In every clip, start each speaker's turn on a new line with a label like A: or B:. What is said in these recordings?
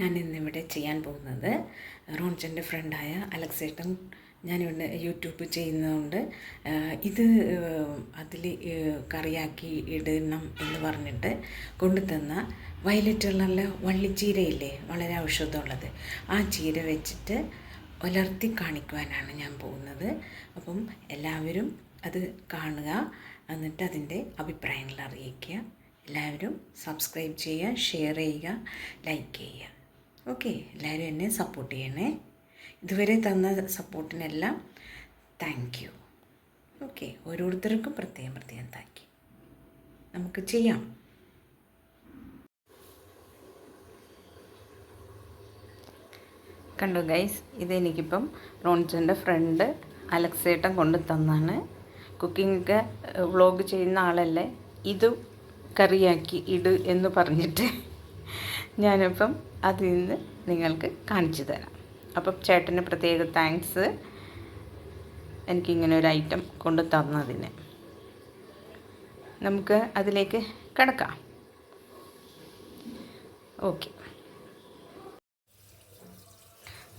A: ഞാൻ ഇന്നിവിടെ ചെയ്യാൻ പോകുന്നത് റോൺച്ചൻ്റെ ഫ്രണ്ടായ അലക്സേട്ടൻ ഞാനിവിടെ യൂട്യൂബ് ചെയ്യുന്നതുകൊണ്ട് ഇത് അതിൽ കറിയാക്കി ഇടണം എന്ന് പറഞ്ഞിട്ട് കൊണ്ടുതന്ന വയലറ്റ് കളറിലെ വള്ളിച്ചീരയില്ലേ, വളരെ ഔഷധമുള്ളത്, ആ ചീര വെച്ചിട്ട് ഉലർത്തി കാണിക്കുവാനാണ് ഞാൻ പോകുന്നത്. അപ്പം എല്ലാവരും അത് കാണുക, എന്നിട്ട് അതിൻ്റെ അഭിപ്രായങ്ങൾ അറിയിക്കുക. എല്ലാവരും സബ്സ്ക്രൈബ് ചെയ്യുക, ഷെയർ ചെയ്യുക, ലൈക്ക് ചെയ്യുക. ഓക്കെ, എല്ലാവരും എന്നെ സപ്പോർട്ട് ചെയ്യണേ. ഇതുവരെ തന്ന സപ്പോർട്ടിനെല്ലാം താങ്ക് യു. ഓക്കെ, ഓരോരുത്തർക്കും പ്രത്യേകം താങ്ക് യു. നമുക്ക് ചെയ്യാം. കണ്ടു ഗൈസ്, ഇതെനിക്കിപ്പം റോൺച്ചൻ്റെ ഫ്രണ്ട് അലക്സേട്ടൻ കൊണ്ട് തന്നാണ്. കുക്കിംഗ് വ്ളോഗ് ചെയ്യുന്ന ആളല്ലേ, ഇത് കറിയാക്കി ഇട് എന്ന് പറഞ്ഞിട്ട് ഞാനിപ്പം അതിൽ നിന്ന് നിങ്ങൾക്ക് കാണിച്ചു തരാം. അപ്പം ചേട്ടന് പ്രത്യേക താങ്ക്സ്, എനിക്കിങ്ങനെ ഒരു ഐറ്റം കൊണ്ട് തന്നതിന്. നമുക്ക് അതിലേക്ക് കിടക്കാം. ഓക്കെ,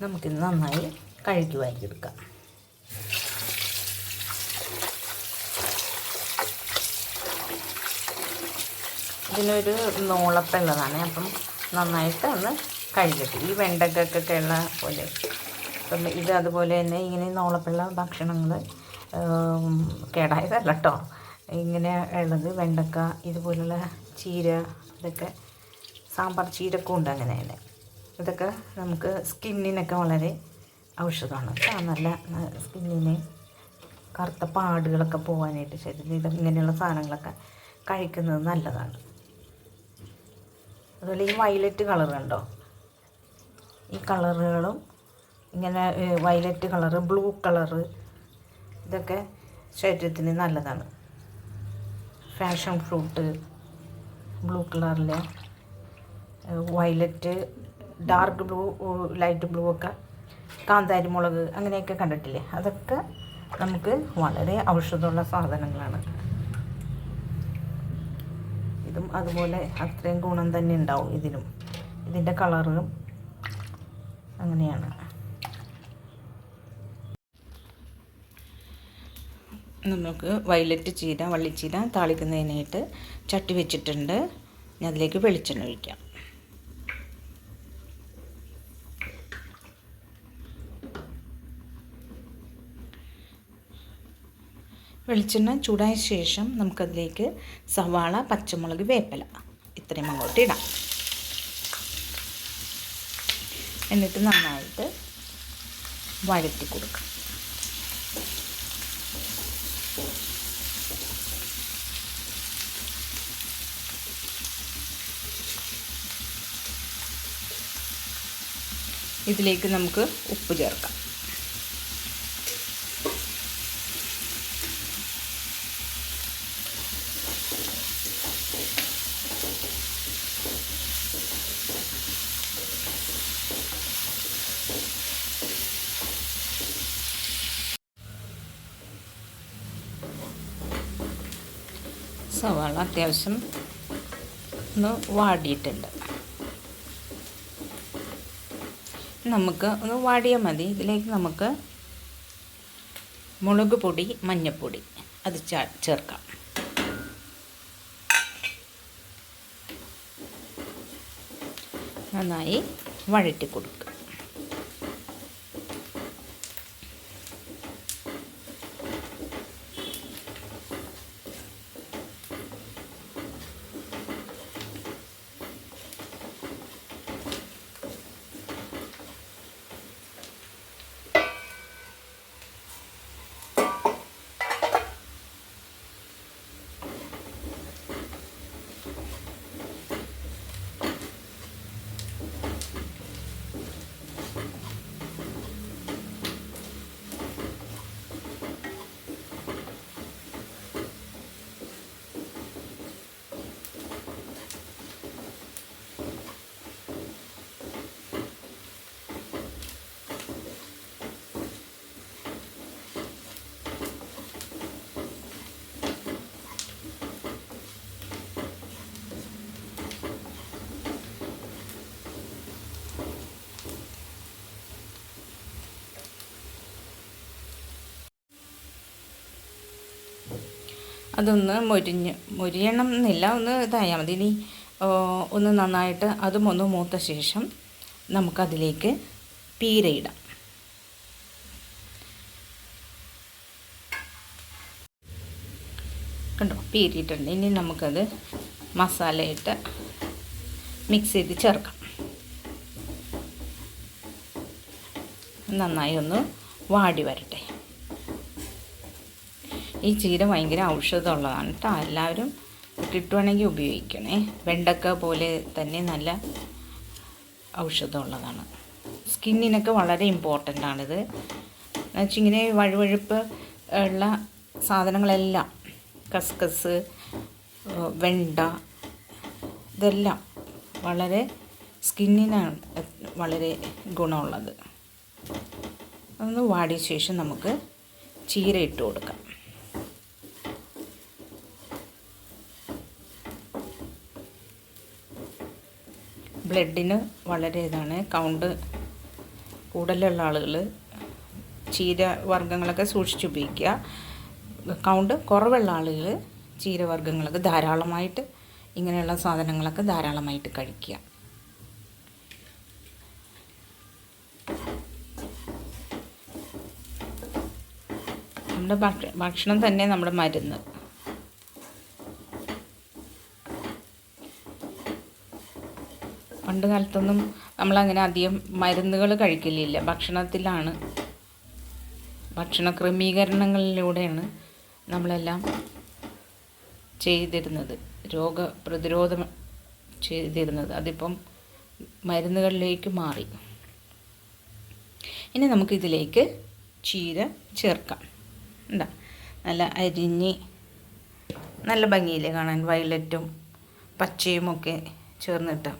A: നമുക്കിത് നന്നായി കഴുകി വാരിയെടുക്കാം. ഇതിനൊരു നോളപ്പുള്ളതാണ്, അപ്പം നന്നായിട്ട് ഒന്ന് കഴുകട്ടെ. ഈ വെണ്ടക്കൊക്കെ ഉള്ള പോലെ അപ്പം ഇത് അതുപോലെ തന്നെ ഇങ്ങനെ നോളപ്പുള്ള ഭക്ഷണങ്ങൾ കേടായതല്ല കേട്ടോ. ഇങ്ങനെ ഉള്ളത് വെണ്ടക്ക, ഇതുപോലുള്ള ചീര, ഇതൊക്കെ സാമ്പാർ ചീരക്കും ഉണ്ട് അങ്ങനെ തന്നെ. ഇതൊക്കെ നമുക്ക് സ്കിന്നിനൊക്കെ വളരെ ഔഷധമാണ് കേട്ടോ. നല്ല സ്കിന്നിന് കറുത്ത പാടുകളൊക്കെ പോകാനായിട്ട് ശരീരത്തിൽ ഇങ്ങനെയുള്ള സാധനങ്ങളൊക്കെ കഴിക്കുന്നത് നല്ലതാണ്. അതുപോലെ ഈ വയലറ്റ് കളർ കണ്ടോ, ഈ കളറുകളും ഇങ്ങനെ വയലറ്റ് കളറ്, ബ്ലൂ കളറ്, ഇതൊക്കെ ശരീരത്തിന് നല്ലതാണ്. ഫാഷൻ ഫ്രൂട്ട്, ബ്ലൂ കളറിലെ violet, dark blue, light blue ഒക്കെ, കാന്താരി മുളക് അങ്ങനെയൊക്കെ കണ്ടിട്ടില്ലേ, അതൊക്കെ നമുക്ക് വളരെ ഔഷധമുള്ള സാധനങ്ങളാണ്. ഇതും അതുപോലെ അത്രയും ഗുണം തന്നെ ഉണ്ടാവും ഇതിനും. ഇതിൻ്റെ കളറും അങ്ങനെയാണ്. നമുക്ക് വയലറ്റ് ചീര, വള്ളിച്ചീര താളിക്കുന്നതിനായിട്ട് ചട്ടി വെച്ചിട്ടുണ്ട്. ഞാൻ അതിലേക്ക് വെളിച്ചെണ്ണ ഒഴിക്കാം. വെളിച്ചെണ്ണ ചൂടായ ശേഷം നമുക്കതിലേക്ക് സവാള, പച്ചമുളക്, വേപ്പില ഇത്രയും അങ്ങോട്ട് ഇടാം. എന്നിട്ട് നന്നായിട്ട് വഴറ്റി കൊടുക്കാം. ഇതിലേക്ക് നമുക്ക് ഉപ്പ് ചേർക്കാം. സവാള അത്യാവശ്യം ഒന്ന് വാടിയിട്ടുണ്ട്. നമുക്ക് ഒന്ന് വാടിയാൽ മതി. ഇതിലേക്ക് നമുക്ക് മുളക് പൊടി, മഞ്ഞൾപ്പൊടി അത് ചേർക്കാം. നന്നായി വഴറ്റി കൊടുക്കുക. അതൊന്ന് മൊരിയണം എന്നില്ല, ഒന്ന് ഇതായാൽ മതി. ഇനി ഒന്ന് നന്നായിട്ട് അതും ഒന്ന് മൂത്ത ശേഷം നമുക്കതിലേക്ക് പീര ഇടാം. കണ്ടോ, പീരിയിട്ടുണ്ട്. ഇനി നമുക്കത് മസാലയിട്ട് മിക്സ് ചെയ്ത് ചേർക്കാം. നന്നായി ഒന്ന് വാടി വരട്ടെ. ഈ ചീര ഭയങ്കര ഔഷധമുള്ളതാണ് കേട്ടോ. എല്ലാവരും കിട്ടുവാണെങ്കിൽ ഉപയോഗിക്കണേ. വെണ്ടക്ക പോലെ തന്നെ നല്ല ഔഷധമുള്ളതാണ്. സ്കിന്നിനൊക്കെ വളരെ ഇമ്പോർട്ടൻ്റ് ആണിത്. എന്നുവെച്ചാൽ ഇങ്ങനെ വഴുവഴുപ്പ് ഉള്ള സാധനങ്ങളെല്ലാം, കസ്കസ്, വെണ്ട, ഇതെല്ലാം വളരെ സ്കിന്നിനാണ് വളരെ ഗുണമുള്ളത്. ഒന്ന് വാടിയ ശേഷം നമുക്ക് ചീര ഇട്ട് കൊടുക്കാം. ബ്ലഡിന് വളരെ ഇതാണ്. കൗണ്ട് കൂടുതലുള്ള ആളുകൾ ചീര വർഗ്ഗങ്ങളൊക്കെ സൂക്ഷിച്ചുപയോഗിക്കുക. കൗണ്ട് കുറവുള്ള ആളുകൾ ചീരവർഗ്ഗങ്ങളൊക്കെ ധാരാളമായിട്ട്, ഇങ്ങനെയുള്ള സാധനങ്ങളൊക്കെ ധാരാളമായിട്ട് കഴിക്കുക. നമ്മുടെ ഭക്ഷണം തന്നെ നമ്മുടെ മരുന്ന്. പണ്ട് കാലത്തൊന്നും നമ്മളങ്ങനെ അധികം മരുന്നുകൾ കഴിക്കലില്ല. ഭക്ഷണത്തിലാണ്, ഭക്ഷണ ക്രമീകരണങ്ങളിലൂടെയാണ് നമ്മളെല്ലാം ചെയ്തിരുന്നത്, രോഗപ്രതിരോധം ചെയ്തിരുന്നത്. അതിപ്പം മരുന്നുകളിലേക്ക് മാറി. ഇനി നമുക്കിതിലേക്ക് ചീര ചേർക്കാം. എന്താ നല്ല അരിഞ്ഞ് നല്ല ഭംഗിയില്ലേ കാണാൻ, വയലറ്റും പച്ചയും ഒക്കെ ചേർന്നിട്ട്.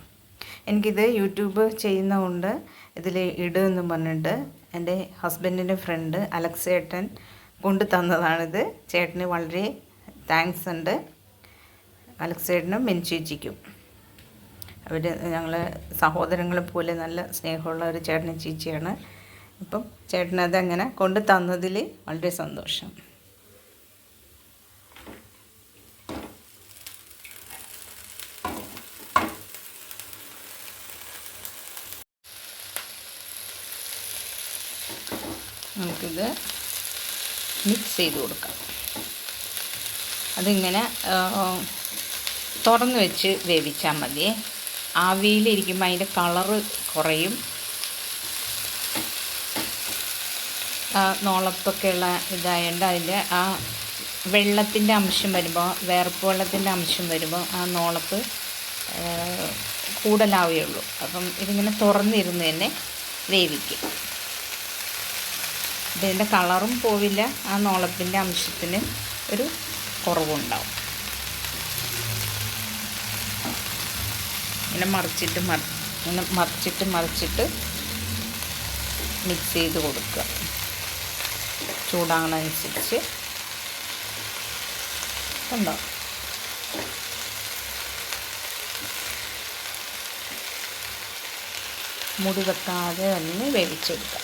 A: എനിക്കിത് യൂട്യൂബ് ചെയ്യുന്നതുകൊണ്ട് ഇതിൽ ഇടുമെന്ന് പറഞ്ഞിട്ട് എൻ്റെ ഹസ്ബൻഡിൻ്റെ ഫ്രണ്ട് അലക്സ് ചേട്ടൻ കൊണ്ട് തന്നതാണിത്. ചേട്ടന് വളരെ താങ്ക്സ് ഉണ്ട്. അലക്സ് ചേട്ടനും മെൻചേച്ചിക്കും. അവർ ഞങ്ങൾ സഹോദരങ്ങളെ പോലെ നല്ല സ്നേഹമുള്ള ഒരു ചേട്ടനും ചേച്ചിയാണ്. അപ്പം ചേട്ടനതങ്ങനെ കൊണ്ട് തന്നതിൽ വളരെ സന്തോഷം. നമുക്കിത് മിക്സ് ചെയ്ത് കൊടുക്കാം. അതിങ്ങനെ തുറന്ന് വെച്ച് വേവിച്ചാൽ മതി. ആവിയിലിരിക്കുമ്പോൾ അതിൻ്റെ കളറ് കുറയും. നോളപ്പൊക്കെയുള്ള ഇതായതുകൊണ്ട് അതിൻ്റെ ആ വെള്ളത്തിൻ്റെ അംശം വരുമ്പോൾ, വേർപ്പ് വെള്ളത്തിൻ്റെ അംശം വരുമ്പോൾ ആ നോളപ്പ് കൂടുതലാവുകയുള്ളൂ. അപ്പം ഇതിങ്ങനെ തുറന്നിരുന്ന് തന്നെ വേവിക്കും. ഇതിൻ്റെ കളറും പോവില്ല, ആ നോളത്തിൻ്റെ അംശത്തിന് ഒരു കുറവുണ്ടാവും. ഇങ്ങനെ മറിച്ചിട്ട് മിക്സ് ചെയ്ത് കൊടുക്കുക. ചൂടാകണമനുസരിച്ച്. കണ്ടോ, മുടി വെക്കാതെ തന്നെ വേവിച്ചെടുക്കാം.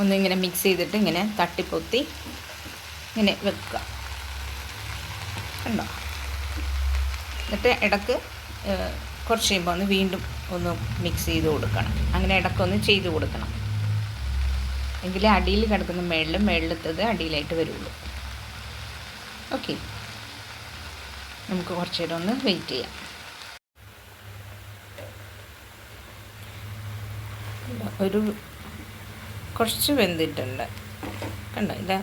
A: ഒന്നിങ്ങനെ മിക്സ് ചെയ്തിട്ട് ഇങ്ങനെ തട്ടിപ്പൊത്തി ഇങ്ങനെ വെക്കുക. കണ്ടോ, എന്നിട്ട് ഇടയ്ക്ക് കുറച്ച് കഴിയുമ്പോൾ ഒന്ന് വീണ്ടും ഒന്ന് മിക്സ് ചെയ്ത് കൊടുക്കണം. അങ്ങനെ ഇടയ്ക്കൊന്ന് ചെയ്ത് കൊടുക്കണം. എങ്കിലേ അടിയിൽ കിടക്കുന്ന മേളിലത്തത് അടിയിലായിട്ട് വരുള്ളൂ. ഓക്കെ, നമുക്ക് കുറച്ച് നേരം ഒന്ന് വെയിറ്റ് ചെയ്യാം. കുറച്ച് വെന്തിട്ടുണ്ട്. കണ്ടോ, ഇതാ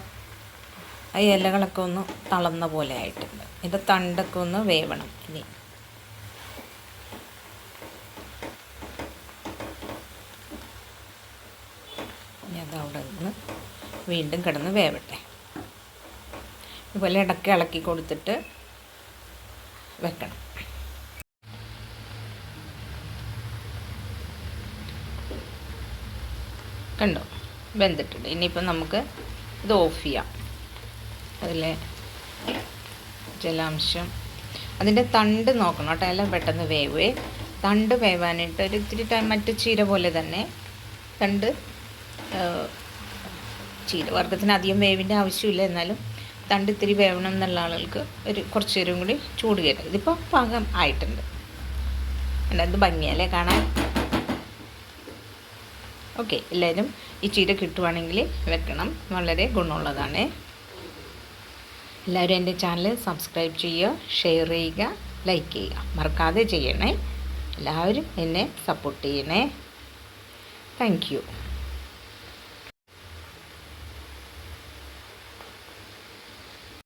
A: ആ ഇലകളൊക്കെ ഒന്ന് തളർന്ന പോലെ ആയിട്ടുണ്ട്. ഇത് തണ്ടൊക്കെ ഒന്ന് വേവണം. ഇനി അതവിടെ നിന്ന് വീണ്ടും കിടന്ന് വേവട്ടെ. ഇതുപോലെ ഇടയ്ക്ക് ഇളക്കി കൊടുത്തിട്ട് വെക്കണം. കണ്ടോ, വെന്തിട്ടുണ്ട്. ഇനിയിപ്പം നമുക്ക് ഇത് ഓഫ് ചെയ്യാം. അതിലെ ജലാംശം, അതിൻ്റെ തണ്ട് നോക്കണം കേട്ടോ, എല്ലാം പെട്ടെന്ന് വേവേ. തണ്ട് വേവാനായിട്ട് ഒരു ഇത്തിരി ടൈം, മറ്റു ചീര പോലെ തന്നെ തണ്ട്, ചീര വർഗ്ഗത്തിന് അധികം വേവിൻ്റെ ആവശ്യമില്ല, എന്നാലും തണ്ട് ഇത്തിരി വേവണം എന്നുള്ള ആളുകൾക്ക് ഒരു കുറച്ച് നേരം കൂടി ചൂട് കയറ്റും. ഇതിപ്പോൾ പാകം ആയിട്ടുണ്ട്. എന്ത് ഭംഗിയല്ലേ കാണാൻ. ഓക്കെ, എല്ലാവരും ഈ ചീര കിട്ടുവാണെങ്കിൽ വെക്കണം, വളരെ ഗുണമുള്ളതാണ്. എല്ലാവരും എൻ്റെ ചാനൽ സബ്സ്ക്രൈബ് ചെയ്യുക, ഷെയർ ചെയ്യുക, ലൈക്ക് ചെയ്യുക, മറക്കാതെ ചെയ്യണേ. എല്ലാവരും എന്നെ സപ്പോർട്ട് ചെയ്യണേ. Thank you.